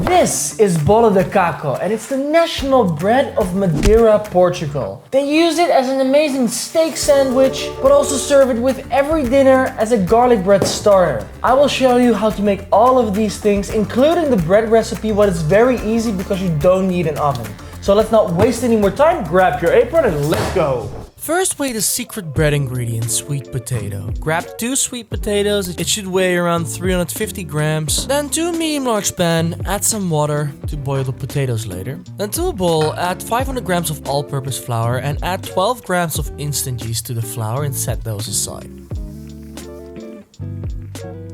This is Bolo de Caco, and it's the national bread of Madeira, Portugal. They use it as an amazing steak sandwich, but also serve it with every dinner as a garlic bread starter. I will show you how to make all of these things, including the bread recipe, but it's very easy because you don't need an oven. So let's not waste any more time, grab your apron and let's go! First, weigh the secret bread ingredient, sweet potato. Grab 2 sweet potatoes, it should weigh around 350 grams. Then to a medium-large pan, add some water to boil the potatoes later. Then to a bowl, add 500 grams of all-purpose flour and add 12 grams of instant yeast to the flour and set those aside.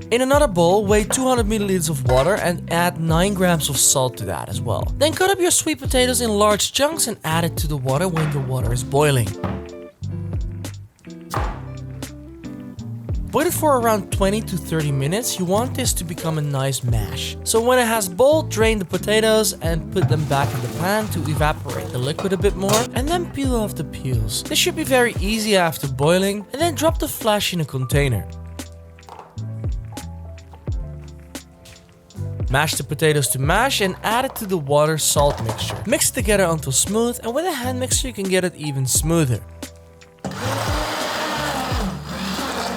In another bowl, weigh 200 milliliters of water and add 9 grams of salt to that as well. Then cut up your sweet potatoes in large chunks and add it to the water when your water is boiling. Boil it for around 20 to 30 minutes. You want this to become a nice mash. So when it has boiled, drain the potatoes and put them back in the pan to evaporate the liquid a bit more, and then peel off the peels. This should be very easy after boiling, and then drop the flesh in a container. Mash the potatoes to mash and add it to the water salt mixture. Mix it together until smooth, and with a hand mixer you can get it even smoother.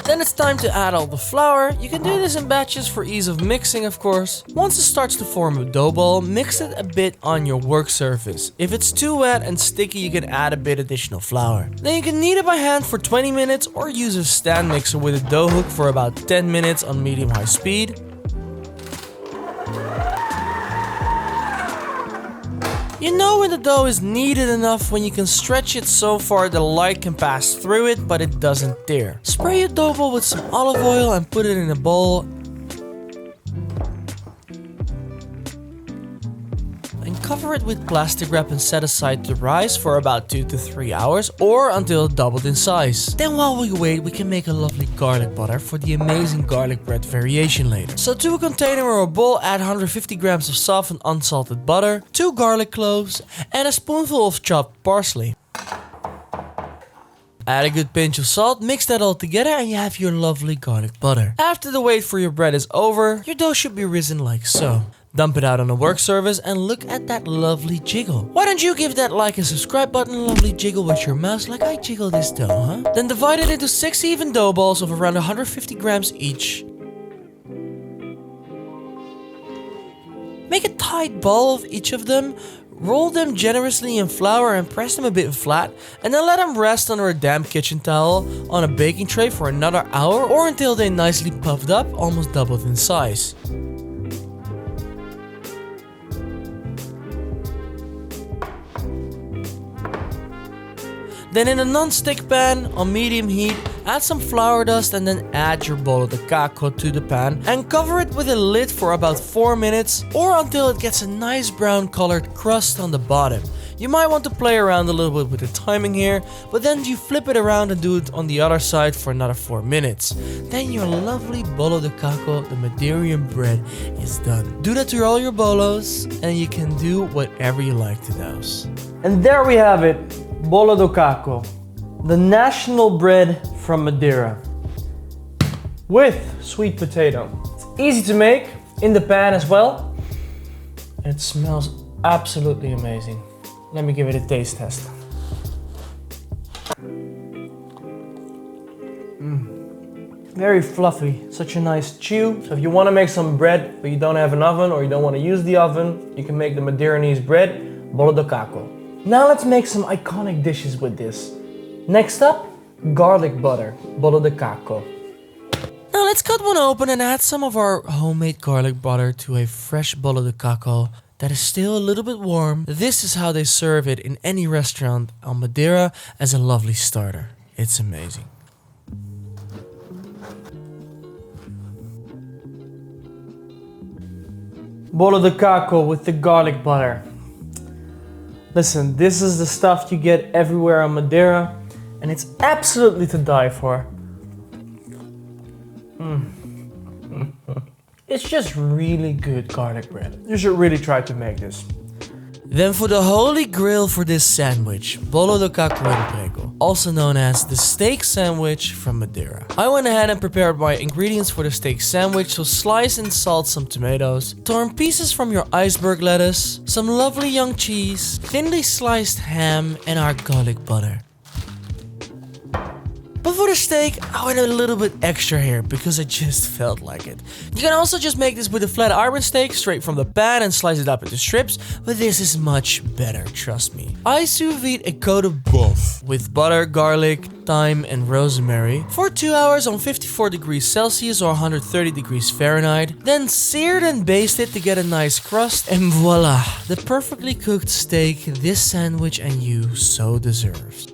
Then it's time to add all the flour. You can do this in batches for ease of mixing, of course. Once it starts to form a dough ball, mix it a bit on your work surface. If it's too wet and sticky, you can add a bit additional flour. Then you can knead it by hand for 20 minutes or use a stand mixer with a dough hook for about 10 minutes on medium-high speed. You know when the dough is kneaded enough when you can stretch it so far the light can pass through it, but it doesn't tear. Spray your dough ball with some olive oil and put it in a bowl. And cover it with plastic wrap and set aside to rise for about 2 to 3 hours or until it doubled in size. Then while we wait, we can make a lovely garlic butter for the amazing garlic bread variation later. So to a container or a bowl, add 150 grams of soft and unsalted butter, 2 garlic cloves, and a spoonful of chopped parsley. Add a good pinch of salt, mix that all together and you have your lovely garlic butter. After the wait for your bread is over, your dough should be risen like so. Dump it out on a work surface and look at that lovely jiggle. Why don't you give that like and subscribe button a lovely jiggle with your mouse like I jiggle this dough, huh? Then divide it into 6 even dough balls of around 150 grams each. Make a tight ball of each of them. Roll them generously in flour and press them a bit flat, and then let them rest under a damp kitchen towel on a baking tray for another hour or until they nicely puffed up, almost doubled in size. Then in a non-stick pan on medium heat, add some flour dust and then add your Bolo de Caco to the pan and cover it with a lid for about 4 minutes or until it gets a nice brown colored crust on the bottom. You might want to play around a little bit with the timing here, but then you flip it around and do it on the other side for another 4 minutes. Then your lovely Bolo de Caco, the Madeiran bread, is done. Do that to all your bolos and you can do whatever you like to those. And there we have it, Bolo de Caco, the national bread from Madeira, with sweet potato. It's easy to make, in the pan as well. It smells absolutely amazing. Let me give it a taste test. Very fluffy, such a nice chew. So if you want to make some bread but you don't have an oven or you don't want to use the oven, you can make the Madeiranese bread, Bolo de Caco. Now let's make some iconic dishes with this. Next up, garlic butter, Bolo de Caco. Now let's cut one open and add some of our homemade garlic butter to a fresh Bolo de Caco that is still a little bit warm. This is how they serve it in any restaurant on Madeira as a lovely starter. It's amazing. Bolo de Caco with the garlic butter. Listen, this is the stuff you get everywhere on Madeira, and it's absolutely to die for. It's just really good garlic bread. You should really try to make this. Then for the holy grail for this sandwich, Bolo de Caco and Prego, also known as the steak sandwich from Madeira. I went ahead and prepared my ingredients for the steak sandwich, so slice and salt some tomatoes, torn pieces from your iceberg lettuce, some lovely young cheese, thinly sliced ham, and our garlic butter. But for the steak, I went a little bit extra here because I just felt like it. You can also just make this with a flat iron steak straight from the pan and slice it up into strips, but this is much better, trust me. I sous vide a coat of both with butter, garlic, thyme and rosemary for 2 hours on 54 degrees Celsius or 130 degrees Fahrenheit. Then seared and basted to get a nice crust, and voila, the perfectly cooked steak this sandwich and you so deserves.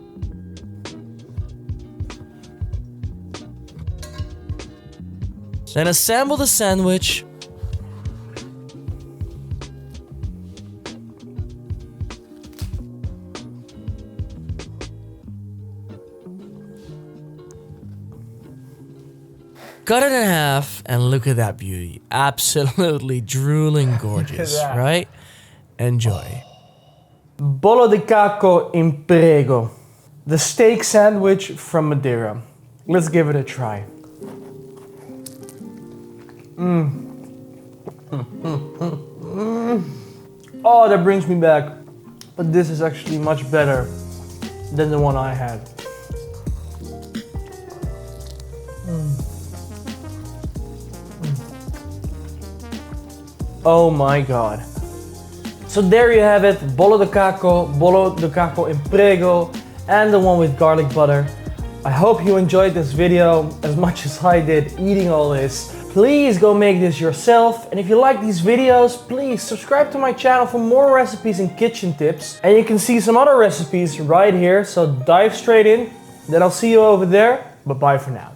Then assemble the sandwich. Cut it in half and look at that beauty. Absolutely drooling gorgeous, right? Enjoy. Bolo de Caco in Prego. The steak sandwich from Madeira. Let's give it a try. Oh, that brings me back. But this is actually much better than the one I had. Oh my god. So there you have it, Bolo de Caco in Prego, and the one with garlic butter. I hope you enjoyed this video as much as I did eating all this. Please go make this yourself, and if you like these videos, please subscribe to my channel for more recipes and kitchen tips. And you can see some other recipes right here, so dive straight in. Then I'll see you over there, but bye for now.